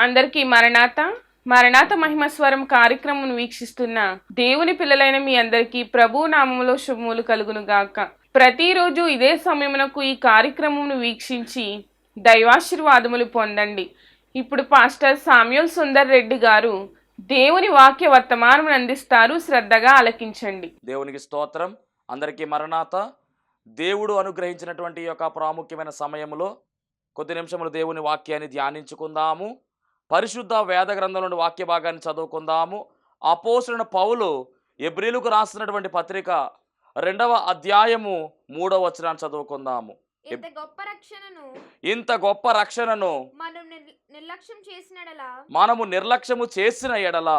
అందరికీ మరణాత మరణాత మహిమస్వరం కార్యక్రమం వీక్షిస్తున్న దేవుని పిల్లలైన మీ అందరికీ ప్రభు నామములో శుభములు కలుగును గాక. ప్రతిరోజు ఇదే సమయమునకు ఈ కార్యక్రమమును వీక్షించి దైవాశీర్వాదములు పొందండి. ఇప్పుడు పాస్టర్ సామ్యూల్ సుందర్ రెడ్డి గారు దేవుని వాక్య వర్తమానం అందిస్తారు. శ్రద్ధగా ఆలకించండి. దేవునికి స్తోత్రం. అందరికీ మరణాత. దేవుడు అనుగ్రహించినటువంటి యొక్క ప్రాముఖ్యమైన సమయంలో కొద్ది నిమిషములు దేవుని వాక్యాన్ని ధ్యానించుకుందాము. పరిశుద్ధ వేద గ్రంథంలోని వాక్య భాగాన్ని చదువుకుందాము. అపోస్తలుడైన పౌలు ఎబ్రీలుకు రాసినటువంటి పత్రిక 2వ అధ్యాయము 3వ వచనాన్ని చదువుకుందాము. ఇంత గొప్ప రక్షణను మనము నిర్లక్ష్యము చేసిన ఎడల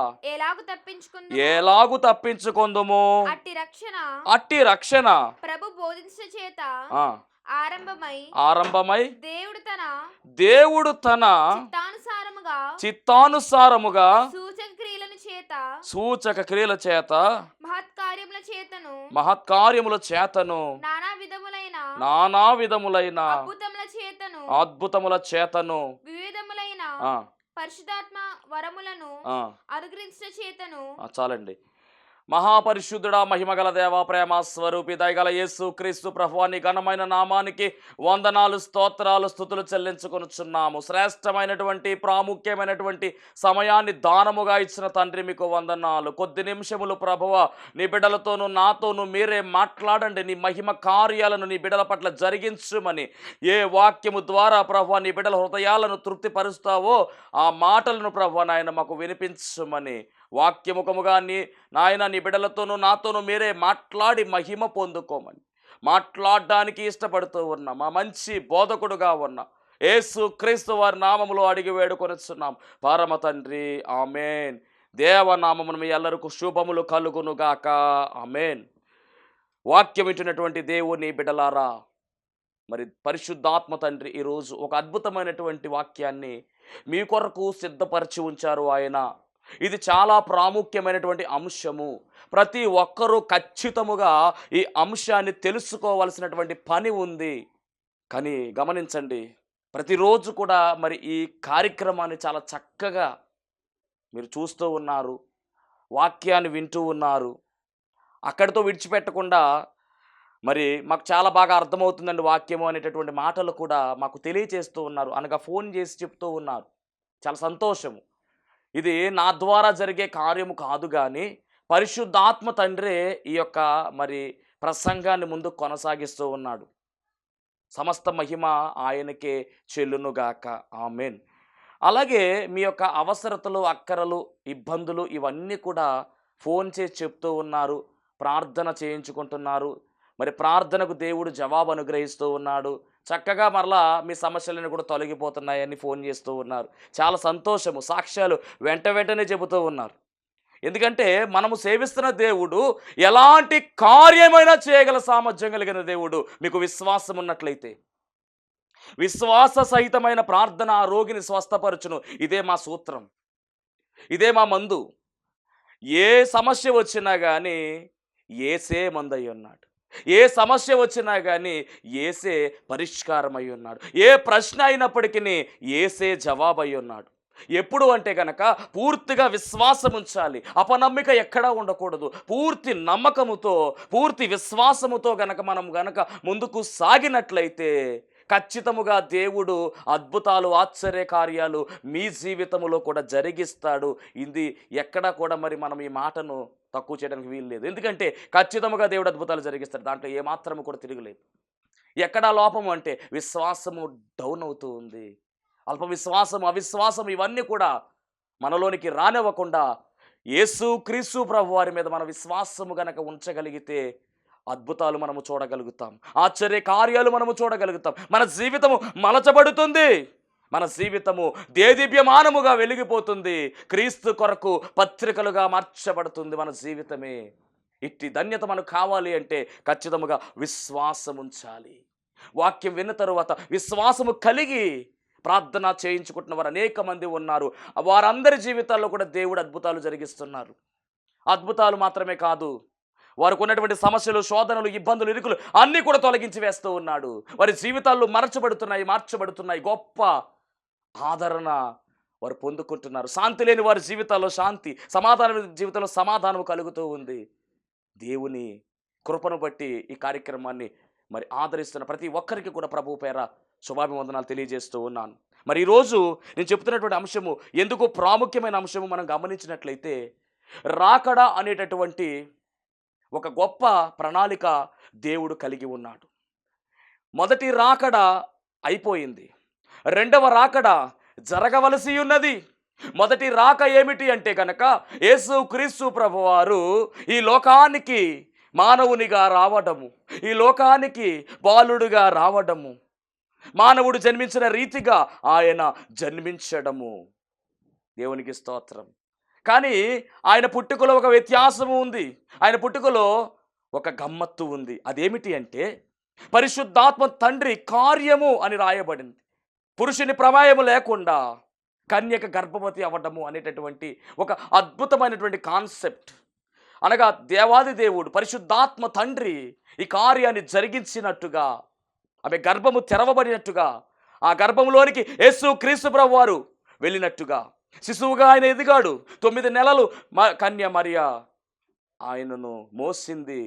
ఎలాగు తప్పించుకొందుము? అట్టి రక్షణ ప్రభు బోధించిన చేత ఆరంభమై దేవుడు తన చిత్తానుసారముగా సూచక క్రియల చేత మహత్కార్యముల చేతను నానా విధములైన అద్భుతముల చేతను వివిధములైన పరిశుద్ధాత్మ వరములను అనుగ్రహించిన చేతను. చాలండి. మహాపరిశుద్ధుడా, మహిమగల దేవ, ప్రేమ స్వరూపి, దయగల యేసు క్రీస్తు ప్రభువాని ఘనమైన నామానికి వందనాలు, స్తోత్రాలు, స్తుతులు చెల్లించుకొనుచున్నాము. శ్రేష్టమైనటువంటి ప్రాముఖ్యమైనటువంటి సమయాన్ని దానముగా ఇచ్చిన తండ్రి మీకు వందనాలు. కొద్ది నిమిషములు ప్రభువ నీ బిడ్డలతోనూ నాతోనూ మీరే మాట్లాడండి. నీ మహిమ కార్యాలను నీ బిడ్డల పట్ల జరిగించుమని, ఏ వాక్యము ద్వారా ప్రభువ నీ బిడ్డల హృదయాలను తృప్తిపరుస్తావో ఆ మాటలను ప్రభువ నాయన మాకు వినిపించుమని, వాక్యముఖముగా నాయన నీ బిడ్డలతోనూ నాతోనూ మీరే మాట్లాడి మహిమ పొందుకోమని మాట్లాడడానికి ఇష్టపడుతూ ఉన్నా మా మంచి బోధకుడుగా ఉన్న యేసు క్రీస్తు వారి నామములో అడిగి వేడుకొనిచున్నాం పరమ తండ్రి, ఆమెన్. దేవనామమును మీ ఎల్లరికూ శుభములు కలుగునుగాక, ఆమెన్. వాక్యం వింటున్నటువంటి దేవుని బిడ్డలారా, మరి పరిశుద్ధాత్మ తండ్రి ఈరోజు ఒక అద్భుతమైనటువంటి వాక్యాన్ని మీ కొరకు సిద్ధపరిచి ఉంచారు ఆయన. ఇది చాలా ప్రాముఖ్యమైనటువంటి అంశము. ప్రతి ఒక్కరూ ఖచ్చితముగా ఈ అంశాన్ని తెలుసుకోవాల్సినటువంటి పని ఉంది. కానీ గమనించండి, ప్రతిరోజు కూడా మరి ఈ కార్యక్రమాన్ని చాలా చక్కగా మీరు చూస్తూ ఉన్నారు, వాక్యాన్ని వింటూ ఉన్నారు. అక్కడితో విడిచిపెట్టకుండా మరి మాకు చాలా బాగా అర్థమవుతుందండి వాక్యము అనేటటువంటి మాటలు కూడా మాకు తెలియచేస్తూ ఉన్నారు, అనగా ఫోన్ చేసి చెప్తూ ఉన్నారు. చాలా సంతోషము. ఇది నా ద్వారా జరిగే కార్యము కాదు, కానీ పరిశుద్ధాత్మ తండ్రే ఈ యొక్క మరి ప్రసంగాన్ని ముందు కొనసాగిస్తూ ఉన్నాడు. సమస్త మహిమ ఆయనకే చెల్లునుగాక, ఆమెన్. అలాగే మీ యొక్క అవసరతలు, అక్కరలు, ఇబ్బందులు ఇవన్నీ కూడా ఫోన్ చేసి చెప్తూ ఉన్నారు, ప్రార్థన చేయించుకుంటున్నారు. మరి ప్రార్థనకు దేవుడు జవాబు అనుగ్రహిస్తూ ఉన్నాడు. చక్కగా మరలా మీ సమస్యలను కూడా తొలగిపోతున్నాయని ఫోన్ చేస్తూ ఉన్నారు. చాలా సంతోషము. సాక్ష్యాలు వెంటనే చెబుతూ ఉన్నారు. ఎందుకంటే మనము సేవిస్తున్న దేవుడు ఎలాంటి కార్యమైనా చేయగల సామర్థ్యం కలిగిన దేవుడు. మీకు విశ్వాసం ఉన్నట్లయితే విశ్వాస సహితమైన ప్రార్థన ఆ రోగిని స్వస్థపరచును. ఇదే మా సూత్రం, ఇదే మా మందు. ఏ సమస్య వచ్చినా కానీ యేసే మందై ఉన్నాడు. ఏ సమస్య వచ్చినా కానీ యేసే పరిష్కారం అయి ఉన్నాడు. ఏ ప్రశ్న అయినప్పటికీ యేసే జవాబు అయి ఉన్నాడు. ఎప్పుడు అంటే కనుక పూర్తిగా విశ్వాసం ఉంచాలి, అపనమ్మిక ఎక్కడా ఉండకూడదు. పూర్తి నమ్మకముతో, పూర్తి విశ్వాసముతో మనం ముందుకు సాగినట్లయితే ఖచ్చితముగా దేవుడు అద్భుతాలు, ఆశ్చర్య కార్యాలు మీ జీవితంలో కూడా జరిగిస్తాడు. ఇది ఎక్కడా కూడా మరి మనం ఈ మాటను తక్కువ చేయడానికి వీలు లేదు. ఎందుకంటే ఖచ్చితంగా దేవుడు అద్భుతాలు జరిగిస్తాడు. దాంట్లో ఏమాత్రము కూడా తిరగలేదు. ఎక్కడా లోపము అంటే విశ్వాసము డౌన్ అవుతూ ఉంది. అల్ప విశ్వాసం, అవిశ్వాసం ఇవన్నీ కూడా మనలోనికి రానివ్వకుండా యేసు క్రీస్తు ప్రభు వారి మీద మన విశ్వాసము గనక ఉంచగలిగితే అద్భుతాలు మనము చూడగలుగుతాం, ఆశ్చర్య కార్యాలు మనము చూడగలుగుతాం. మన జీవితము మలచబడుతుంది, మన జీవితము దేదీప్యమానముగా వెలిగిపోతుంది, క్రీస్తు కొరకు పత్రికలుగా మార్చబడుతుంది మన జీవితమే. ఇట్టి ధన్యత మనకు కావాలి అంటే ఖచ్చితంగా విశ్వాసం ఉంచాలి. వాక్యం విన్న తరువాత విశ్వాసము కలిగి ప్రార్థన చేయించుకుంటున్న వారు అనేక మంది ఉన్నారు. వారందరి జీవితాల్లో కూడా దేవుడు అద్భుతాలు జరిగిస్తున్నారు. అద్భుతాలు మాత్రమే కాదు, వారికి ఉన్నటువంటి సమస్యలు, శోధనలు, ఇబ్బందులు, ఇరుకులు అన్నీ కూడా తొలగించి వేస్తూ ఉన్నాడు. వారి జీవితాల్లో మార్చబడుతున్నాయి. గొప్ప ఆదరణ వారు పొందుకుంటున్నారు. శాంతి లేని వారి జీవితాల్లో శాంతి, సమాధానం జీవితంలో సమాధానం కలుగుతూ ఉంది. దేవుని కృపను బట్టి ఈ కార్యక్రమాన్ని మరి ఆదరిస్తున్న ప్రతి ఒక్కరికి కూడా ప్రభు పేర శుభాభివందనాలు తెలియజేస్తూ ఉన్నాను. మరి ఈరోజు నేను చెప్తున్నటువంటి అంశము ఎందుకు ప్రాముఖ్యమైన అంశము మనం గమనించినట్లయితే, రాకడ అనేటటువంటి ఒక గొప్ప ప్రణాళిక దేవుడు కలిగి ఉన్నాడు. మొదటి రాకడ అయిపోయింది, రెండవ రాకడ జరగవలసి ఉన్నది. మొదటి రాక ఏమిటి అంటే కనుక యేసు క్రీస్తు ప్రభువారు ఈ లోకానికి మానవునిగా రావడము, ఈ లోకానికి బాలుడుగా రావడము, మానవుడు జన్మించిన రీతిగా ఆయన జన్మించడము. దేవునికి స్తోత్రం. కానీ ఆయన పుట్టుకలో ఒక వ్యత్యాసము ఉంది, ఆయన పుట్టుకలో ఒక గమ్మత్తు ఉంది. అదేమిటి అంటే పరిశుద్ధాత్మ తండ్రి కార్యము అని రాయబడింది. పురుషుని ప్రమేయము లేకుండా కన్యక గర్భవతి అవ్వడము అనేటటువంటి ఒక అద్భుతమైనటువంటి కాన్సెప్ట్. అనగా దేవాది దేవుడు పరిశుద్ధాత్మ తండ్రి ఈ కార్యాన్ని జరిగించినట్టుగా, ఆమె గర్భము తెరవబడినట్టుగా, ఆ గర్భంలోనికి యేసు క్రీస్తు ప్రభువు వారు వెళ్ళినట్టుగా, శిశువుగా ఆయన ఎదిగాడు. 9 నెలలు కన్య మరియా ఆయనను మోసింది,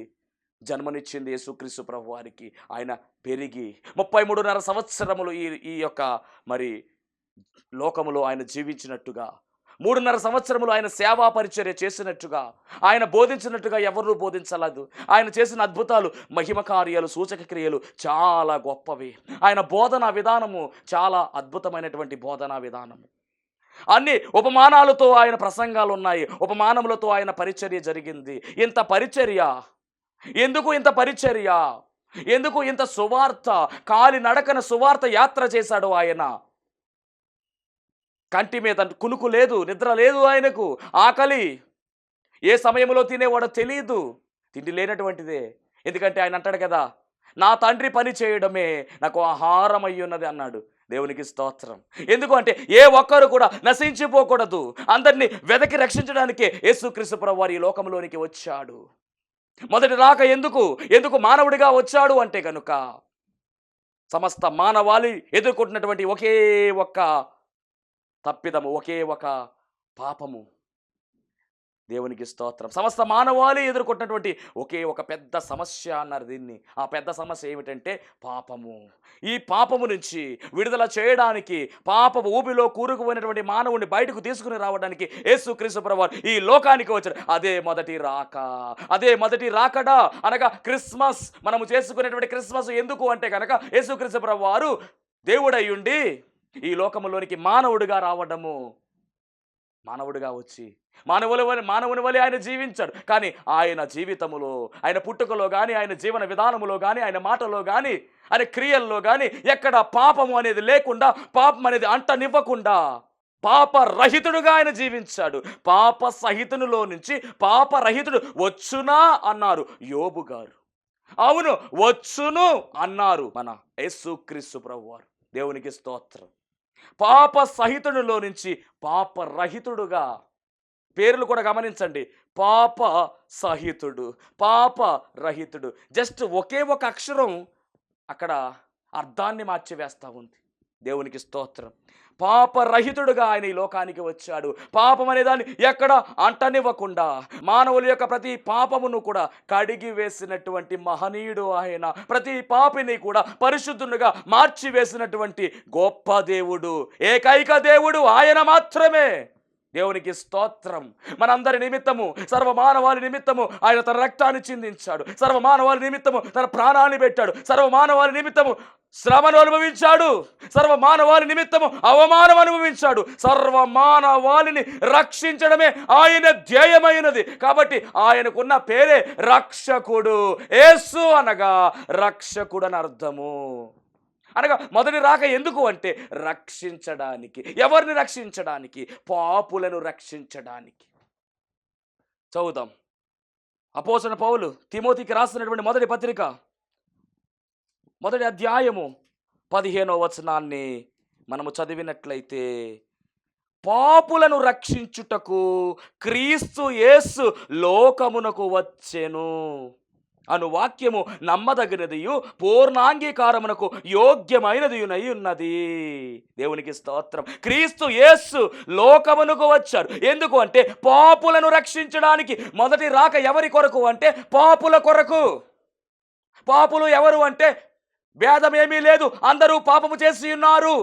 జన్మనిచ్చింది యేసుక్రీస్తు ప్రభు వారికి. ఆయన పెరిగి 33.5 సంవత్సరములు ఈ యొక్క మరి లోకములో ఆయన జీవించినట్టుగా, 3.5 సంవత్సరములు ఆయన సేవా పరిచర్య చేసినట్టుగా, ఆయన బోధించినట్టుగా ఎవరూ బోధించలేదు. ఆయన చేసిన అద్భుతాలు, మహిమ కార్యాలు, సూచక క్రియలు చాలా గొప్పవి. ఆయన బోధనా విధానము చాలా అద్భుతమైనటువంటి బోధనా విధానము. అన్ని ఉపమానాలతో ఆయన ప్రసంగాలు ఉన్నాయి, ఉపమానములతో ఆయన పరిచర్య జరిగింది. ఇంత పరిచర్య ఎందుకు? ఇంత పరిచర్య ఎందుకు? ఇంత సువార్త, కాలి నడకన సువార్త యాత్ర చేశాడు ఆయన. కంటి మీద కునుకు లేదు, నిద్ర లేదు ఆయనకు, ఆకలి ఏ సమయంలో తినేవాడో తెలియదు, తిండి లేనటువంటిదే. ఎందుకంటే ఆయన అంటాడు కదా, నా తండ్రి పని చేయడమే నాకు ఆహారం అయ్యున్నది అన్నాడు. దేవునికి స్తోత్రం. ఎందుకు అంటే ఏ ఒక్కరు కూడా నశించిపోకూడదు, అందరినీ వెదకి రక్షించడానికే యేసుక్రీస్తు ప్రభువు వారు ఈ లోకంలోనికి వచ్చాడు. మొదటి రాక ఎందుకు మానవుడిగా వచ్చాడు అంటే కనుక సమస్త మానవాళి ఎదుర్కొంటున్నటువంటి ఒకే ఒక్క తప్పిదము, ఒకే ఒక పాపము. దేవునికి స్తోత్రం. సమస్త మానవాళి ఎదుర్కొంటున్నటువంటి ఒకే ఒక పెద్ద సమస్య అన్నారు దీన్ని. ఆ పెద్ద సమస్య ఏమిటంటే పాపము. ఈ పాపము నుంచి విడుదల చేయడానికి, పాపము ఊబిలో కూరుకుపోయినటువంటి మానవుడిని బయటకు తీసుకుని రావడానికి యేసుక్రీస్తు ప్రభువు ఈ లోకానికి వచ్చాడు. అదే మొదటి రాక, అదే మొదటి రాకడా. అనగా క్రిస్మస్, మనము చేసుకునేటువంటి క్రిస్మస్ ఎందుకు అంటే కనుక యేసుక్రీస్తు ప్రభువు వారు దేవుడయ్యుండి ఈ లోకములోనికి మానవుడిగా రావడము, మానవుడిగా వచ్చి మానవుని వలె ఆయన జీవించాడు. కానీ ఆయన జీవితములో, ఆయన పుట్టుకలో కానీ, ఆయన జీవన విధానములో కానీ, ఆయన మాటలో కానీ, ఆయన క్రియల్లో కానీ ఎక్కడ పాపము అనేది లేకుండా, పాపం అనేది అంటనివ్వకుండా పాపరహితుడుగా ఆయన జీవించాడు. పాప సహితునిలో నుంచి పాపరహితుడు వచ్చునా అన్నారు యోబు గారు. అవును, వచ్చును అన్నారు మన యేసుక్రీస్తు ప్రభువారు. దేవునికి స్తోత్రం. పాప సహితుడిలో నుంచి పాపరహితుడుగా, పేర్లు కూడా గమనించండి, పాప సహితుడు, పాప రహితుడు. జస్ట్ ఒకే ఒక అక్షరం అక్కడ అర్థాన్ని మార్చివేస్తూ ఉంది. దేవునికి స్తోత్రం. పాపరహితుడుగా ఆయన ఈ లోకానికి వచ్చాడు. పాపం అనే దాన్ని ఎక్కడ అంటనివ్వకుండా మానవుల యొక్క ప్రతి పాపమును కూడా కడిగి వేసినటువంటి మహనీయుడు ఆయన. ప్రతి పాపిని కూడా పరిశుద్ధునిగా మార్చివేసినటువంటి గొప్ప దేవుడు, ఏకైక దేవుడు ఆయన మాత్రమే. దేవునికి స్తోత్రం. మనందరి నిమిత్తము, సర్వమానవాళి నిమిత్తము ఆయన తన రక్తాన్ని చిందించాడు. సర్వమానవాళి నిమిత్తము తన ప్రాణాన్ని పెట్టాడు. సర్వమానవాళి నిమిత్తము శ్రమను అనుభవించాడు. సర్వమానవాళి నిమిత్తము అవమానం అనుభవించాడు. సర్వమానవాళిని రక్షించడమే ఆయన ధ్యేయమైనది. కాబట్టి ఆయనకున్న పేరే రక్షకుడు. యేసు అనగా రక్షకుడు అని అర్థము. అనగా మొదటి రాక ఎందుకు అంటే రక్షించడానికి. ఎవరిని రక్షించడానికి? పాపులను రక్షించడానికి. చదువుదాం. అపోస్తలుడైన పౌలు తిమోతికి రాసినటువంటి మొదటి పత్రిక, మొదటి అధ్యాయము 15వ వచనాన్ని మనము చదివినట్లయితే, పాపులను రక్షించుటకు క్రీస్తు యేసు లోకమునకు వచ్చెను. అను వాక్యము నమ్మదగినదియు పూర్ణాంగీకారమునకు యోగ్యమైనదియునై ఉన్నది. దేవునికి స్తోత్రం. క్రీస్తు యేసు లోకమునకు వచ్చారు. ఎందుకు అంటే పాపులను రక్షించడానికి. మొదటి రాక ఎవరి కొరకు అంటే పాపుల కొరకు. పాపులు ఎవరు అంటే భేదమేమీ లేదు, అందరూ పాపము చేసి ఉన్నారు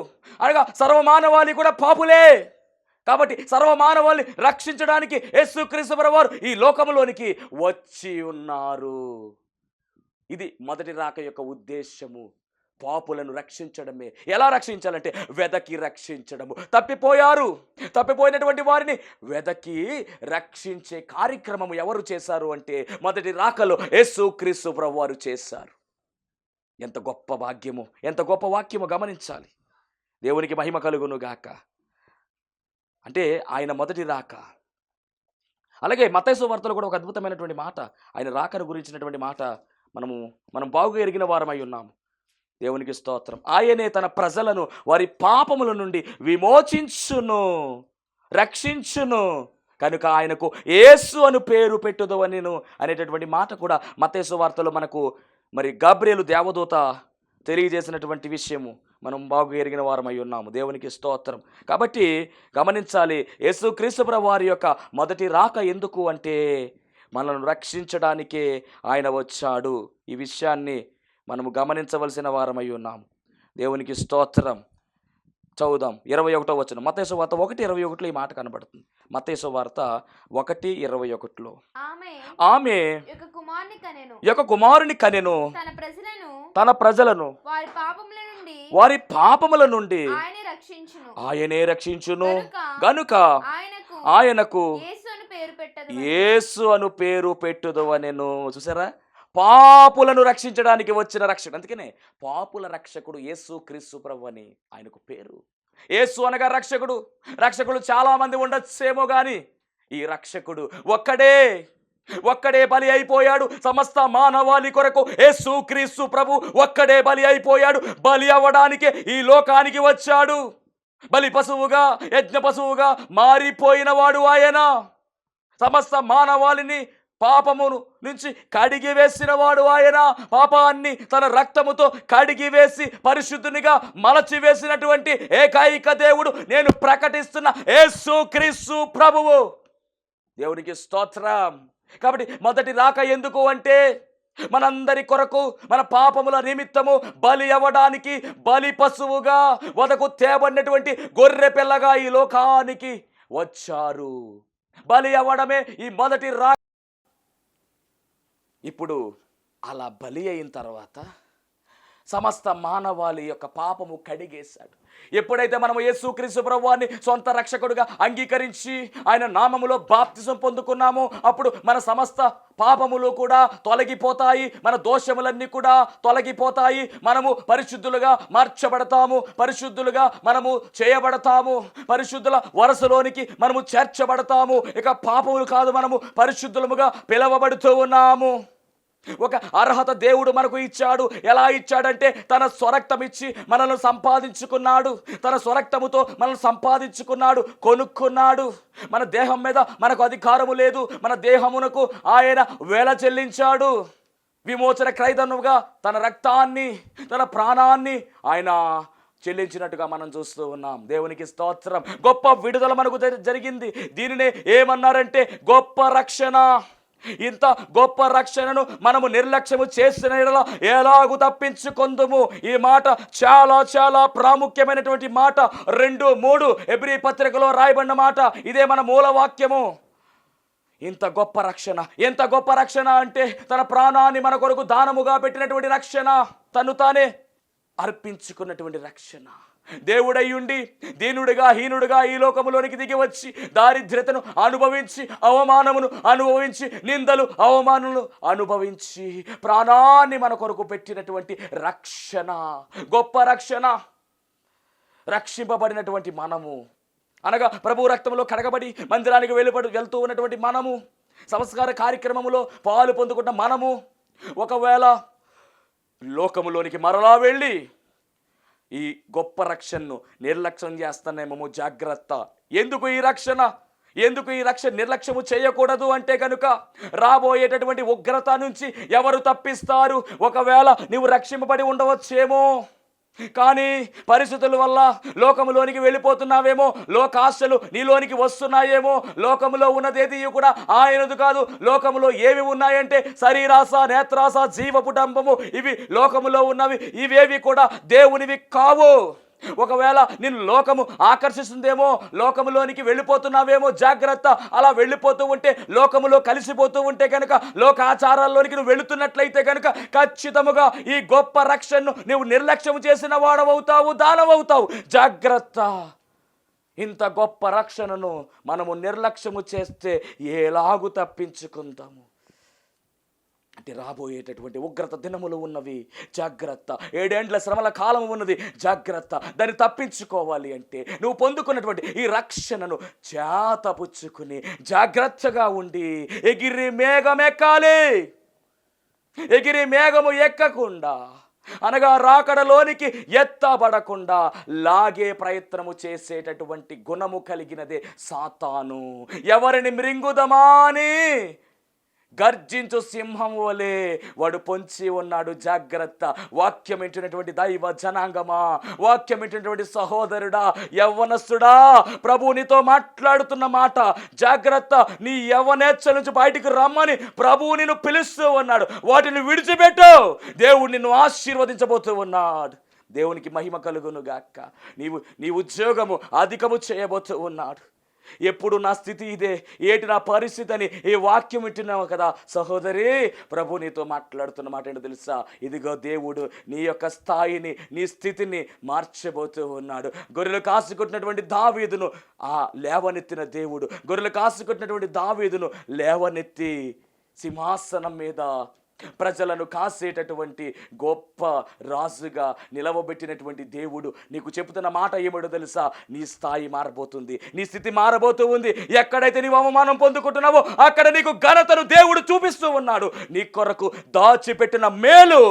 అనగా సర్వమానవాళి కూడా పాపులే. కాబట్టి సర్వమానవాళిని రక్షించడానికి యేసుక్రీస్తు ప్రభువారు ఈ లోకములోనికి వచ్చి ఉన్నారు. ఇది మొదటి రాక యొక్క ఉద్దేశము, పాపులను రక్షించడమే. ఎలా రక్షించాలంటే వెదకి రక్షించడము. తప్పిపోయినటువంటి వారిని వెదకి రక్షించే కార్యక్రమం ఎవరు చేశారు అంటే మొదటి రాకలో యేసుక్రీస్తు ప్రభువారు చేశారు. ఎంత గొప్ప భాగ్యము, ఎంత గొప్ప వాక్యము గమనించాలి. దేవునికి మహిమ కలుగును గాక. అంటే ఆయన మొదటి రాక. అలాగే మత్తయి సువార్తలో కూడా ఒక అద్భుతమైనటువంటి మాట, ఆయన రాకను గురించినటువంటి మాట మనం బాగుగా ఎరిగిన వారమై ఉన్నాము. దేవునికి స్తోత్రం. ఆయనే తన ప్రజలను వారి పాపముల నుండి విమోచించును, రక్షించును, కనుక ఆయనకు యేసు అను పేరు పెట్టుదవనెను అనేటటువంటి మాట కూడా మత్తయి సువార్తలో మనకు గాబ్రియేలు దేవదూత తెలియజేసినటువంటి విషయము మనం బాగా ఎరిగిన వారమై ఉన్నాము. దేవునికి స్తోత్రం. కాబట్టి గమనించాలి, యేసుక్రీస్తు ప్రభువు వారి యొక్క మొదటి రాక ఎందుకు అంటే మనల్ని రక్షించడానికే ఆయన వచ్చాడు. ఈ విషయాన్ని మనము గమనించవలసిన వారమై ఉన్నాము. దేవునికి స్తోత్రం. చదువుదాం 21వ వచనం. మత్తయి సువార్త 1:21 ఈ మాట కనబడుతుంది. మత్తయి సువార్త 1:21 ఆమె యొక్క కుమారుని కనెను, తన ప్రజలను వారి పాపముల నుండి ఆయనే రక్షించును, గనుక ఆయనకు యేసు అను పేరు పెట్టుదవనెను. చూసారా, పాపులను రక్షించడానికి వచ్చిన రక్షకుడు. అందుకనే పాపుల రక్షకుడు యేసుక్రీస్తు ప్రభువు అని ఆయనకు పేరు. యేసు అనగా రక్షకుడు. రక్షకుడు చాలా మంది ఉండొచ్చేమో కానీ ఈ రక్షకుడు ఒక్కడే బలి అయిపోయాడు. సమస్త మానవాళి కొరకు యేసుక్రీస్తు ప్రభు ఒక్కడే బలి అయిపోయాడు. బలి అవ్వడానికే ఈ లోకానికి వచ్చాడు. బలి పశువుగా, యజ్ఞ పశువుగా మారిపోయిన వాడు ఆయన. సమస్త మానవాళిని పాపమును నుంచి కడిగి వేసిన వాడు ఆయన. పాపాన్ని తన రక్తముతో కడిగి వేసి పరిశుద్ధునిగా మలచివేసినటువంటి ఏకైక దేవుడు నేను ప్రకటిస్తున్న యేసుక్రీస్తు ప్రభువు. దేవునికి స్తోత్రం. కాబట్టి మొదటి రాక ఎందుకు అంటే మనందరి కొరకు, మన పాపముల నిమిత్తము బలి అవ్వడానికి, బలి పశువుగా వదకు తేబడినటువంటి గొర్రె పిల్లగా ఈ లోకానికి వచ్చారు. బలి అవ్వడమే ఈ మొదటి రాక. ఇప్పుడు అలా బలి అయిన తర్వాత సమస్త మానవాళి యొక్క పాపము కడిగేశాడు. ఎప్పుడైతే మనము యేసుక్రీస్తు ప్రభువాన్ని సొంత రక్షకుడిగా అంగీకరించి ఆయన నామములో బాప్తిసం పొందుకున్నామో అప్పుడు మన సమస్త పాపములు కూడా తొలగిపోతాయి, మన దోషములన్నీ కూడా తొలగిపోతాయి. మనము పరిశుద్ధులుగా మార్చబడతాము, పరిశుద్ధులుగా మనము చేయబడతాము, పరిశుద్ధుల వరసలోనికి మనము చేర్చబడతాము. ఇక పాపములు కాదు, మనము పరిశుద్ధులముగా పిలవబడుతూ ఉన్నాము. ఒక అర్హత దేవుడు మనకు ఇచ్చాడు. ఎలా ఇచ్చాడంటే తన స్వరక్తం ఇచ్చి మనల్ని సంపాదించుకున్నాడు. తన స్వరక్తముతో మనల్ని సంపాదించుకున్నాడు, కొనుక్కున్నాడు. మన దేహం మీద మనకు అధికారము లేదు. మన దేహమునకు ఆయన వేల చెల్లించాడు. విమోచన క్రయధనముగా తన రక్తాన్ని, తన ప్రాణాన్ని ఆయన చెల్లించినట్టుగా మనం చూస్తూ ఉన్నాం. దేవునికి స్తోత్రం. గొప్ప విడుదల మనకు జరిగింది. దీనినే ఏమన్నారంటే గొప్ప రక్షణ. ఇంత గొప్ప రక్షణను మనము నిర్లక్ష్యము చేసిన ఎలాగూ తప్పించుకొందుము. ఈ మాట చాలా చాలా ప్రాముఖ్యమైనటువంటి మాట. 2:3 హెబ్రీ పత్రికలో రాయబడిన మాట. ఇదే మన మూలవాక్యము. ఇంత గొప్ప రక్షణ, ఎంత గొప్ప రక్షణ అంటే తన ప్రాణాన్ని మన కొరకు దానముగా పెట్టినటువంటి రక్షణ, తను తానే అర్పించుకున్నటువంటి రక్షణ. దేవుడయ్యుండి దీనుడిగా, హీనుడిగా ఈ లోకములోనికి దిగి వచ్చి దారిద్ర్యతను అనుభవించి, అవమానమును అనుభవించి, నిందలు అవమానములు అనుభవించి ప్రాణాన్ని మన కొరకు పెట్టినటువంటి రక్షణ, గొప్ప రక్షణ. రక్షింపబడినటువంటి మనము అనగా ప్రభు రక్తంలో కడగబడి మందిరానికి వెళ్తూ ఉన్నటువంటి మనము, సంస్కార కార్యక్రమములో పాలు పొందుకున్న మనము ఒకవేళ లోకములోనికి మరలా వెళ్ళి ఈ గొప్ప రక్షణను నిర్లక్ష్యం చేస్తానేమో జాగ్రత్త. ఎందుకు ఈ రక్షణ? ఎందుకు ఈ రక్షణ నిర్లక్ష్యము చేయకూడదు అంటే కనుక రాబోయేటటువంటి ఉగ్రత నుంచి ఎవరు తప్పిస్తారు? ఒకవేళ నీవు రక్షింపబడి ఉండవచ్చేమో, కానీ పరిస్థితుల వల్ల లోకములోనికి వెళ్ళిపోతున్నావేమో, లోకాశలు నీలోనికి వస్తున్నాయేమో. లోకములో ఉన్నదేది కూడా ఆయనది కాదు. లోకములో ఏవి ఉన్నాయంటే శరీరాశ, నేత్రాశ, జీవపుటంబము, ఇవి లోకములో ఉన్నవి. ఇవేవి కూడా దేవునివి కావు. ఒకవేళ నిన్ను లోకము ఆకర్షిస్తుందేమో, లోకములోనికి వెళ్ళిపోతున్నావేమో, జాగ్రత్త. అలా వెళ్ళిపోతూ ఉంటే, లోకములో కలిసిపోతూ ఉంటే కనుక, లోకాచారాల్లోనికి నువ్వు వెళుతున్నట్లయితే కనుక ఖచ్చితముగా ఈ గొప్ప రక్షణను నువ్వు నిర్లక్ష్యం చేసిన వాడవవుతావు, దానవవుతావు. జాగ్రత్త. ఇంత గొప్ప రక్షణను మనము నిర్లక్ష్యము చేస్తే ఎలాగు తప్పించుకుందాము అంటే రాబోయేటటువంటి ఉగ్రత దినములు ఉన్నవి. జాగ్రత్త. 7 ఏండ్ల శ్రమల కాలం ఉన్నది. జాగ్రత్త. దాన్ని తప్పించుకోవాలి అంటే నువ్వు పొందుకున్నటువంటి ఈ రక్షణను చేతపుచ్చుకుని జాగ్రత్తగా ఉండి ఎగిరి మేఘం ఎక్కాలి. ఎగిరి మేఘము ఎక్కకుండా, అనగా రాకడలోనికి ఎత్తబడకుండా లాగే ప్రయత్నము చేసేటటువంటి గుణము కలిగినదే సాతాను. ఎవరిని మృంగుదమాని గర్జించు సింహం వలె వాడు పొంచి ఉన్నాడు. జాగ్రత్త. వాక్యం వింటున్నటువంటి దైవ జనాంగమా, వాక్యం వింటున్నటువంటి సహోదరుడా, యవ్వనస్తుడా, ప్రభు నీతో మాట్లాడుతున్న మాట జాగ్రత్త. నీ యవ్వనేచ్ఛ నుంచి బయటికి రమ్మని ప్రభు నిన్ను పిలుస్తూ ఉన్నాడు. వాటిని విడిచిపెట్టు. దేవుడు నిన్ను ఆశీర్వదించబోతూ ఉన్నాడు. దేవునికి మహిమ కలుగును గాక. నీ ఉద్యోగము అధికము చేయబోతూ ఉన్నాడు. ఎప్పుడు నా స్థితి ఇదే, ఏటి నా పరిస్థితి అని ఈ వాక్యం వింటున్నావు కదా సహోదరి, ప్రభు నీతో మాట్లాడుతున్న మాట ఏంటో తెలుసా? ఇదిగో దేవుడు నీ యొక్క స్థాయిని, నీ స్థితిని మార్చబోతూ ఉన్నాడు. గొర్రెలు కాసుకుంటున్నటువంటి దావీదును లేవనెత్తిన దేవుడు, గొర్రెలు కాసుకుంటున్నటువంటి దావీదును లేవనెత్తి సింహాసనం మీద ప్రజలను కాసేటటువంటి గొప్ప రాజుగా నిలవబెట్టినటువంటి దేవుడు నీకు చెబుతున్న మాట ఏమిటో తెలుసా? నీ స్థాయి మారబోతుంది, నీ స్థితి మారబోతూ ఉంది. ఎక్కడైతే నీవు అవమానం పొందుకుంటున్నావో అక్కడ నీకు ఘనతను దేవుడు చూపిస్తూ ఉన్నాడు. నీ కొరకు దాచిపెట్టిన మేలు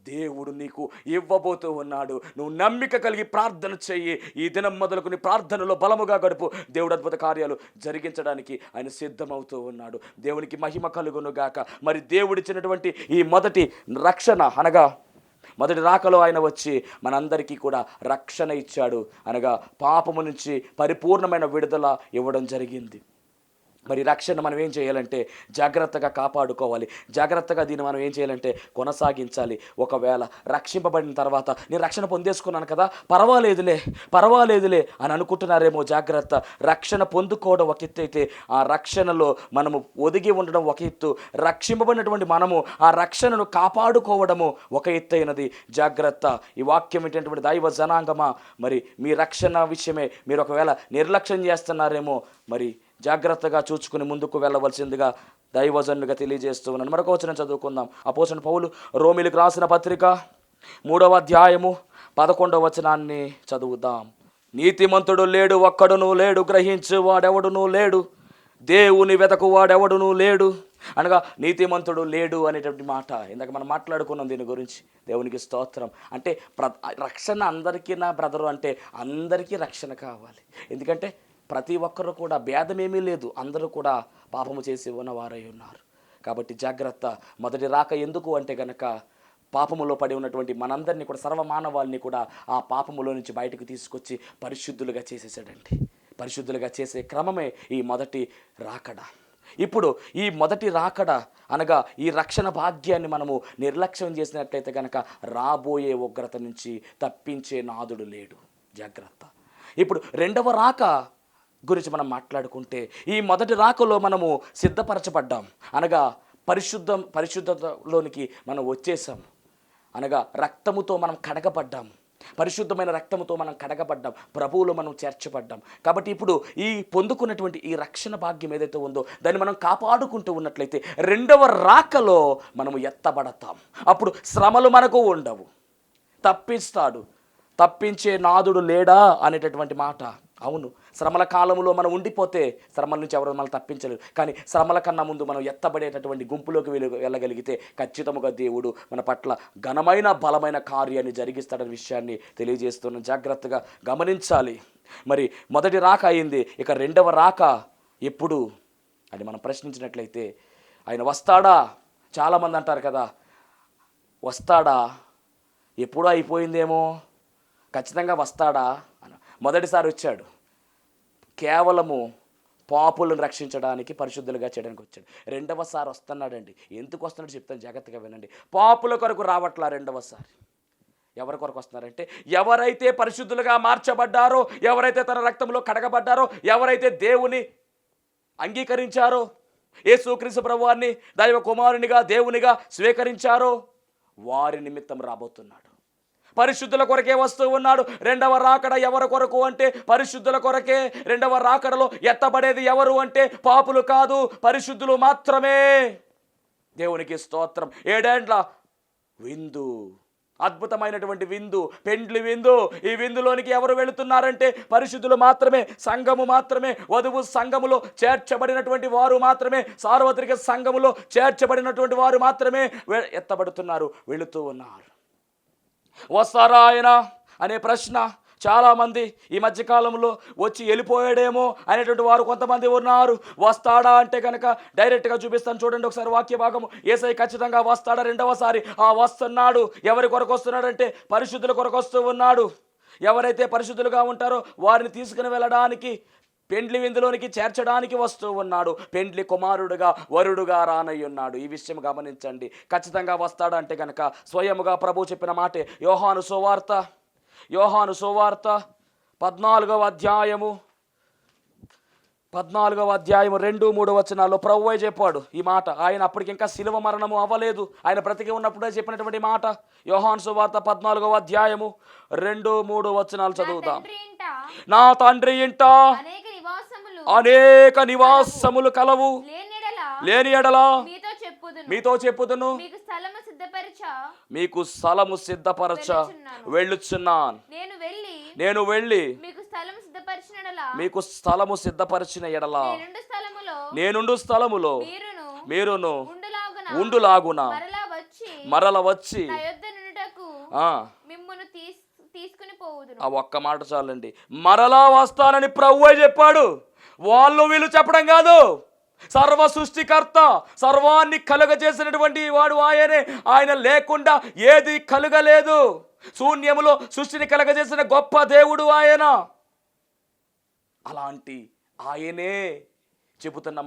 దేవుడు నీకు ఇవ్వబోతూ ఉన్నాడు. నువ్వు నమ్మిక కలిగి ప్రార్థన చెయ్యి. ఈ దినం మొదలుకు నీ ప్రార్థనలో బలముగా గడుపు. దేవుడు అద్భుత కార్యాలు జరిగించడానికి ఆయన సిద్ధమవుతూ ఉన్నాడు. దేవునికి మహిమ కలుగును గాక. మరి దేవుడిచ్చినటువంటి ఈ మొదటి రక్షణ, అనగా మొదటి రాకలో ఆయన వచ్చి మనందరికీ కూడా రక్షణ ఇచ్చాడు. అనగా పాపము నుంచి పరిపూర్ణమైన విడుదల ఇవ్వడం జరిగింది. మరి రక్షణ మనం ఏం చేయాలంటే జాగ్రత్తగా కాపాడుకోవాలి. జాగ్రత్తగా దీన్ని మనం ఏం చేయాలంటే కొనసాగించాలి. ఒకవేళ రక్షింపబడిన తర్వాత నేను రక్షణ పొందేసుకున్నాను కదా, పర్వాలేదులే అని అనుకుంటున్నారేమో. జాగ్రత్త. రక్షణ పొందుకోవడం ఒక ఎత్తు అయితే, ఆ రక్షణలో మనము ఒదిగి ఉండడం ఒక ఎత్తు. రక్షింపబడినటువంటి మనము ఆ రక్షణను కాపాడుకోవడము ఒక ఎత్తు అయినది. జాగ్రత్త. ఈ వాక్యం ఏంటంటే దైవ జనాంగమా, మరి మీ రక్షణ విషయమే మీరు ఒకవేళ నిర్లక్ష్యం చేస్తున్నారేమో, మరి జాగ్రత్తగా చూచుకుని ముందుకు వెళ్ళవలసిందిగా దైవజనుడిగా తెలియజేస్తూ ఉన్నాను. మరొక వచనం చదువుకుందాం. అపోస్తలుడైన పౌలు రోమీయులకు రాసిన పత్రిక 3వ అధ్యాయము 11వ వచనాన్ని చదువుదాం. నీతిమంతుడు లేడు, ఒక్కడునూ లేడు, గ్రహించు వాడెవడునూ లేడు, దేవుని వెతకు వాడెవడునూ లేడు. అనగా నీతిమంతుడు లేడు అనేటువంటి మాట ఇందాక మనం మాట్లాడుకున్నాం దీని గురించి. దేవునికి స్తోత్రం. అంటే రక్షణ అందరికీ, నా బ్రదరు, అంటే అందరికీ రక్షణ కావాలి. ఎందుకంటే ప్రతి ఒక్కరు కూడా భేదమేమీ లేదు, అందరూ కూడా పాపము చేసి ఉన్నవారై ఉన్నారు. కాబట్టి జాగ్రత్త. మొదటి రాక ఎందుకు అంటే గనక పాపములో పడి ఉన్నటువంటి మనందరినీ కూడా, సర్వమానవాళ్ళని కూడా ఆ పాపములో నుంచి బయటకు తీసుకొచ్చి పరిశుద్ధులుగా చేసేసాడండి. పరిశుద్ధులుగా చేసే క్రమమే ఈ మొదటి రాకడ. ఇప్పుడు ఈ మొదటి రాకడ అనగా ఈ రక్షణ భాగ్యాన్ని మనము నిర్లక్ష్యం చేసినట్లయితే కనుక రాబోయే ఉగ్రత నుంచి తప్పించే నాదుడు లేడు. జాగ్రత్త. ఇప్పుడు రెండవ రాక గురించి మనం మాట్లాడుకుంటే, ఈ మొదటి రాకలో మనము సిద్ధపరచబడ్డాం, అనగా పరిశుద్ధతలోనికి మనం వచ్చేసాం. అనగా రక్తముతో మనం కడగబడ్డాం, పరిశుద్ధమైన రక్తముతో మనం కడగబడ్డాం, ప్రభువులో మనం చేర్చబడ్డాం. కాబట్టి ఇప్పుడు ఈ పొందుకున్నటువంటి ఈ రక్షణ భాగ్యం ఏదైతే ఉందో దాన్ని మనం కాపాడుకుంటూ ఉన్నట్లయితే రెండవ రాకలో మనము ఎత్తబడతాం. అప్పుడు శ్రమలు మనకు ఉండవు. తప్పించే నాదుడు లేడా అనేటటువంటి మాట. అవును, శ్రమల కాలంలో మనం ఉండిపోతే శ్రమల నుంచి ఎవరు మనం తప్పించలేరు. కానీ శ్రమల కన్నా ముందు మనం ఎత్తబడేటటువంటి గుంపులోకి వెళ్ళగలిగితే ఖచ్చితంగా దేవుడు మన పట్ల ఘనమైన బలమైన కార్యాన్ని జరిగిస్తాడనే విషయాన్ని తెలియజేస్తున్నాం. జాగ్రత్తగా గమనించాలి. మరి మొదటి రాక అయింది, ఇక రెండవ రాక ఎప్పుడు అని మనం ప్రశ్నించినట్లయితే ఆయన వస్తాడా? చాలామంది అంటారు కదా, వస్తాడా, ఎప్పుడో అయిపోయిందేమో, ఖచ్చితంగా వస్తాడా అని. మొదటిసారి వచ్చాడు కేవలము పాపులను రక్షించడానికి, పరిశుద్ధులుగా చేయడానికి వచ్చాడు. రెండవసారి వస్తున్నాడండి. ఎందుకు వస్తున్నాడు చెప్తాను, జాగ్రత్తగా వినండి. పాపుల కొరకు రావట్లా రెండవసారి. ఎవరి కొరకు వస్తున్నారంటే, ఎవరైతే పరిశుద్ధులుగా మార్చబడ్డారో, ఎవరైతే తన రక్తంలో కడగబడ్డారో, ఎవరైతే దేవుని అంగీకరించారో, యేసుక్రీస్తు ప్రభువాన్ని దైవ కుమారునిగా దేవునిగా స్వీకరించారో వారి నిమిత్తం రాబోతున్నాడు. పరిశుద్ధుల కొరకే వస్తూ ఉన్నాడు. రెండవ రాకడ ఎవరి కొరకు అంటే పరిశుద్ధుల కొరకే. రెండవ రాకడలో ఎత్తబడేది ఎవరు అంటే పాపులు కాదు, పరిశుద్ధులు మాత్రమే. దేవునికి స్తోత్రం. 7 ఏండ్ల విందు, అద్భుతమైనటువంటి విందు, పెండ్లి విందు. ఈ విందులోనికి ఎవరు వెళుతున్నారంటే పరిశుద్ధులు మాత్రమే, సంఘము మాత్రమే, వధువు సంఘములో చేర్చబడినటువంటి వారు మాత్రమే, సార్వత్రిక సంఘములో చేర్చబడినటువంటి వారు మాత్రమే ఎత్తబడుతున్నారు, వెళుతూ ఉన్నారు. వస్తారా ఆయన అనే ప్రశ్న చాలామంది ఈ మధ్యకాలంలో వచ్చి వెళ్ళిపోయాడేమో అనేటువంటి వారు కొంతమంది ఉన్నారు. వస్తాడా అంటే కనుక డైరెక్ట్గా చూపిస్తాను చూడండి ఒకసారి వాక్య భాగము. యేసయ్య ఖచ్చితంగా వస్తాడా రెండవసారి? వస్తున్నాడు. ఎవరి కొరకు వస్తున్నాడంటే పరిశుద్ధుల కొరకు వస్తూ ఉన్నాడు. ఎవరైతే పరిశుద్ధులుగా ఉంటారో వారిని తీసుకుని వెళ్ళడానికి, పెండ్లి విందులోనికి చేర్చడానికి వస్తూ ఉన్నాడు. పెండ్లి కుమారుడుగా, వరుడుగా రానయ్యున్నాడు. ఈ విషయం గమనించండి. ఖచ్చితంగా వస్తాడంటే కనుక స్వయముగా ప్రభు చెప్పిన మాటే. యోహాను సువార్త 14వ అధ్యాయము 2-3 వచనాల్లో ప్రభువే చెప్పాడు ఈ మాట. ఆయన అప్పటికి ఇంకా శిలువ మరణము అవ్వలేదు, ఆయన బ్రతికి ఉన్నప్పుడే చెప్పినటువంటి మాట. యోహాను సువార్త 14వ అధ్యాయము 2-3 వచనాలు చదువుదాం. నా తండ్రి ఇంట అనేక నివాసములు కలవు, లేని ఎడల మీతో చెప్పుదును, మీకు స్థలము సిద్ధపరచ వెళ్ళుచున్నాను. నేను వెళ్ళి మీకు స్థలము సిద్ధపరిచిన ఎడల నేనుండు స్థలములో మీరును ఉండులాగున మరల వచ్చి ఆ ఒక్క మాట చాలండి. మరలా వస్తానని ప్రభువే చెప్పాడు. వాళ్ళు వీళ్ళు చెప్పడం కాదు. సర్వ సృష్టికర్త, సర్వాన్ని కలుగజేసినటువంటి వాడు ఆయనే. ఆయన లేకుండా ఏది కలుగలేదు. శూన్యములో సృష్టిని కలుగజేసిన గొప్ప దేవుడు ఆయన. అలాంటి ఆయనే చెబుతున్న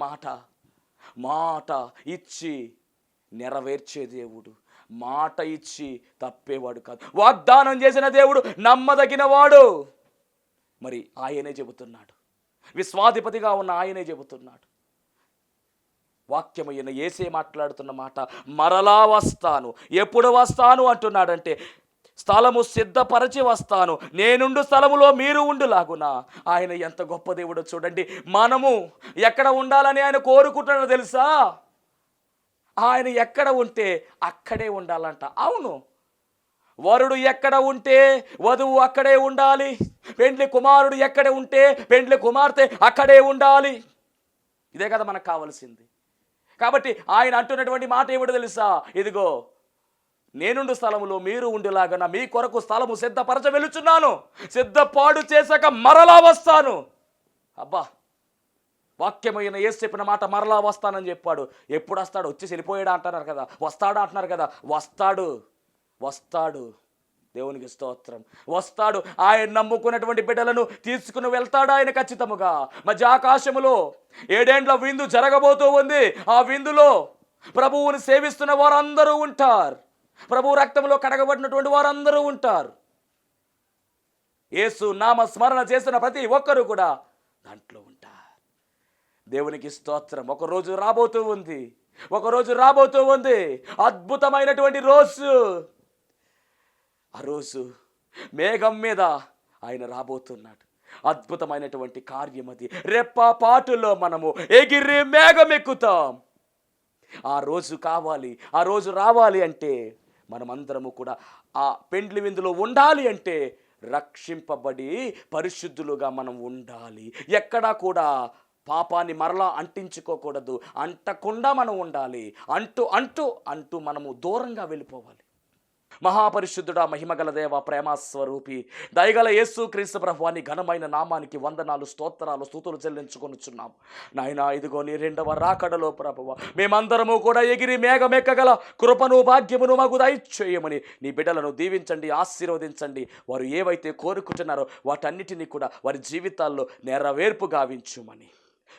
మాట ఇచ్చి నెరవేర్చే దేవుడు, మాట ఇచ్చి తప్పేవాడు కాదు. వాగ్దానం చేసిన దేవుడు నమ్మదగిన వాడు. మరి ఆయనే చెబుతున్నాడు. విశ్వాధిపతిగా ఉన్న ఆయనే చెబుతున్నాడు. వాక్యమైన యేసే మాట్లాడుతున్న మాట, మరలా వస్తాను. ఎప్పుడు వస్తాను అంటున్నాడంటే స్థలము సిద్ధపరచి వస్తాను, నేనుండు స్థలములో మీరు ఉండులాగునా. ఆయన ఎంత గొప్ప దేవుడో చూడండి. మనము ఎక్కడ ఉండాలని ఆయన కోరుకుంటున్నాడో తెలుసా? ఆయన ఎక్కడ ఉంటే అక్కడే ఉండాలంట. అవును, వరుడు ఎక్కడ ఉంటే వధువు అక్కడే ఉండాలి. పెండ్లి కుమారుడు ఎక్కడ ఉంటే పెండ్లి కుమార్తె అక్కడే ఉండాలి. ఇదే కదా మనకు కావలసింది. కాబట్టి ఆయన అంటున్నటువంటి మాట ఏమిటో తెలుసా? ఇదిగో నేనుండు స్థలములో మీరు ఉండేలాగా మీ కొరకు స్థలము సిద్ధపరచ వెళుచున్నాను, సిద్ధపాడు చేశాక మరలా వస్తాను. అబ్బా, వాక్యమైన యేసు చెప్పిన మాట మరలా వస్తానని చెప్పాడు. ఎప్పుడు వస్తాడు? వచ్చి వెళ్ళిపోయాడా అంటున్నారు కదా, వస్తాడా అంటున్నారు కదా. వస్తాడు. దేవునికి స్తోత్రం. వస్తాడు. ఆయన నమ్ముకున్నటువంటి బిడ్డలను తీసుకుని వెళ్తాడు ఆయన ఖచ్చితముగా. మధ్య ఆకాశములో 7 ఏండ్ల విందు జరగబోతూ ఉంది. ఆ విందులో ప్రభువుని సేవిస్తున్న వారందరూ ఉంటారు. ప్రభు రక్తంలో కడగబడినటువంటి వారందరూ ఉంటారు. యేసు నామ స్మరణ చేస్తున్న ప్రతి ఒక్కరూ కూడా దాంట్లో ఉంటారు. దేవునికి స్తోత్రం. ఒకరోజు రాబోతూ ఉంది అద్భుతమైనటువంటి రోజు. ఆ రోజు మేఘం మీద ఆయన రాబోతున్నాడు. అద్భుతమైనటువంటి కార్యం అది. రెప్పపాటులో మనము ఎగిరి మేఘం ఎక్కుతాం. ఆ రోజు కావాలి, ఆ రోజు రావాలి అంటే మనమందరము కూడా ఆ పెండ్లి విందులో ఉండాలి అంటే రక్షింపబడి పరిశుద్ధులుగా మనం ఉండాలి. ఎక్కడా కూడా పాపాన్ని మరలా అంటించుకోకూడదు. అంటకుండా మనం ఉండాలి. అంటూ మనము దూరంగా వెళ్ళిపోవాలి. మహాపరిశుద్ధుడా, మహిమగల దేవ, ప్రేమ స్వరూపి, దయగల యేసు క్రీస్తు ప్రభువాని ఘనమైన నామానికి వందనాలు, స్తోత్రాలు, స్తుతులు చెల్లించుకొనుచున్నాం. నాయనా, ఇదిగో నీ రెండవ రాకడలో ప్రభువా మేమందరము కూడా ఎగిరి మేఘమెక్కగల కృపను, భాగ్యమును మాకు దయచేయమని నీ బిడ్డలను దీవించండి, ఆశీర్వదించండి. వారు ఏవైతే కోరుకుంటున్నారో వాటన్నిటినీ కూడా వారి జీవితాల్లో నెరవేర్పు గావించుమని,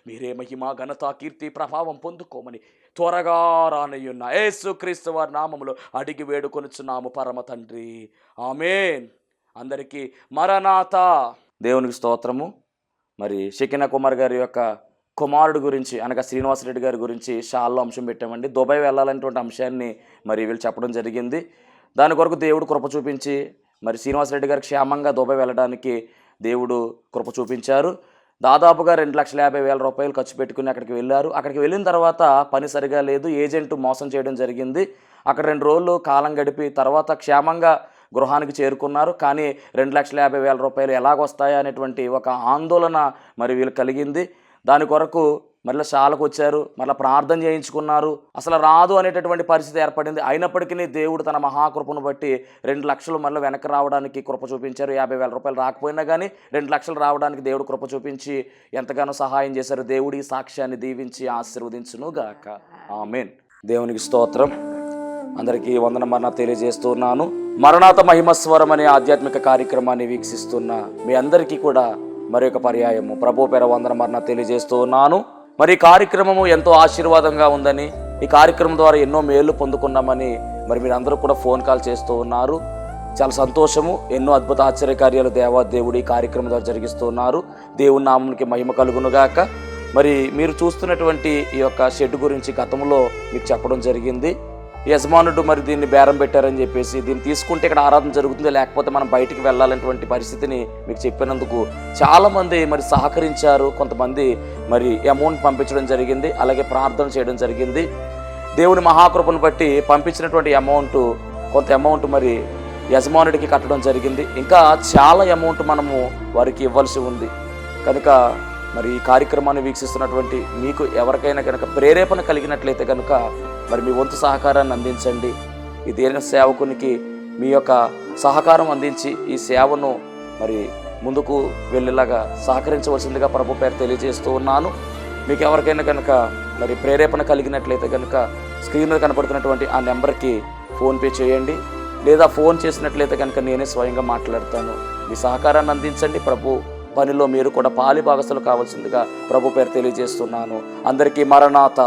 మీరే మహిమ, ఘనత, కీర్తి, ప్రభావం పొందుకోమని త్వరగా రానయ్యున్న యేసుక్రీస్తు వారి నామములో అడిగి వేడుకొనుచున్నాము పరమ తండ్రి, ఆమేన్. అందరికీ మరణాత. దేవునికి స్తోత్రము. మరి షకినా కుమార్ గారి యొక్క కుమారుడు గురించి అనగా శ్రీనివాసరెడ్డి గారి గురించి షాల్లో అంశం పెట్టామండి. దుబాయ్ వెళ్ళాలనేటువంటి అంశాన్ని మరి వీళ్ళు చెప్పడం జరిగింది. దాని కొరకు దేవుడు కృప చూపించి మరి శ్రీనివాసరెడ్డి గారు క్షేమంగా దుబాయ్ వెళ్ళడానికి దేవుడు కృప చూపించారు. దాదాపుగా 2,50,000 రూపాయలు ఖర్చు పెట్టుకుని అక్కడికి వెళ్ళారు. అక్కడికి వెళ్ళిన తర్వాత పని సరిగా లేదు, ఏజెంట్ మోసం చేయడం జరిగింది. అక్కడ 2 రోజులు కాలం గడిపి తర్వాత క్షేమంగా గృహానికి చేరుకున్నారు. కానీ 2,50,000 రూపాయలు ఎలాగొస్తాయా అనేటువంటి ఒక ఆందోళన మరి వీళ్ళు కలిగింది. దాని కొరకు మళ్ళీ శాలకు వచ్చారు, మళ్ళీ ప్రార్థన చేయించుకున్నారు. అసలు రాదు అనేటటువంటి పరిస్థితి ఏర్పడింది. అయినప్పటికీ దేవుడు తన మహాకృపను బట్టి 2 లక్షలు మళ్ళీ వెనక్కి రావడానికి కృప చూపించారు. 50,000 రూపాయలు రాకపోయినా కానీ 2 లక్షలు రావడానికి దేవుడు కృప చూపించి ఎంతగానో సహాయం చేశారు. దేవుడి సాక్ష్యాన్ని దీవించి ఆశీర్వదించును గాక. ఆమేన్. దేవునికి స్తోత్రం. అందరికీ వందనమరణ తెలియజేస్తున్నాను. మరణాత మహిమస్వరం అనే ఆధ్యాత్మిక కార్యక్రమాన్ని వీక్షిస్తున్న మీ అందరికీ కూడా మరొక పర్యాయము ప్రభు పేర వందనమరణ తెలియజేస్తూ ఉన్నాను. మరి ఈ కార్యక్రమము ఎంతో ఆశీర్వాదంగా ఉందని, ఈ కార్యక్రమం ద్వారా ఎన్నో మేలు పొందుకున్నామని మరి మీరందరూ కూడా ఫోన్ కాల్ చేస్తూ ఉన్నారు. చాలా సంతోషము. ఎన్నో అద్భుత ఆశ్చర్యకార్యాలు దేవుడు ఈ కార్యక్రమం ద్వారా జరిగిస్తూ ఉన్నారు. దేవుని నామానికి మహిమ కలుగునుగాక. మరి మీరు చూస్తున్నటువంటి ఈ యొక్క షెడ్ గురించి గతంలో మీకు చెప్పడం జరిగింది. యజమానుడు మరి దీన్ని బేరం పెట్టారని చెప్పేసి, దీన్ని తీసుకుంటే ఇక్కడ ఆరాధన జరుగుతుంది, లేకపోతే మనం బయటికి వెళ్ళాలనేటువంటి పరిస్థితిని మీకు చెప్పినందుకు చాలామంది మరి సహకరించారు. కొంతమంది మరి అమౌంట్ పంపించడం జరిగింది, అలాగే ప్రార్థన చేయడం జరిగింది. దేవుని మహాకృపను బట్టి పంపించినటువంటి కొంత అమౌంట్ మరి యజమానుడికి కట్టడం జరిగింది. ఇంకా చాలా అమౌంట్ మనము వారికి ఇవ్వాల్సి ఉంది. కనుక మరి ఈ కార్యక్రమాన్ని వీక్షిస్తున్నటువంటి మీకు ఎవరికైనా కనుక ప్రేరేపణ కలిగినట్లయితే కనుక మరి మీ వంతు సహకారాన్ని అందించండి. ఈ దేని సేవకునికి మీ యొక్క సహకారం అందించి ఈ సేవను మరి ముందుకు వెళ్ళేలాగా సహకరించవలసిందిగా ప్రభు పేరు తెలియజేస్తూ ఉన్నాను. మీకు ఎవరికైనా కనుక మరి ప్రేరేపణ కలిగినట్లయితే కనుక స్క్రీన్ మీద కనపడుతున్నటువంటి ఆ నెంబర్కి ఫోన్పే చేయండి, లేదా ఫోన్ చేసినట్లయితే కనుక నేనే స్వయంగా మాట్లాడతాను. మీ సహకారాన్ని అందించండి. ప్రభు పనిలో మీరు కూడా పాలి భాగస్తులు కావాల్సిందిగా ప్రభు పేరు తెలియజేస్తున్నాను. అందరికీ మరణాత.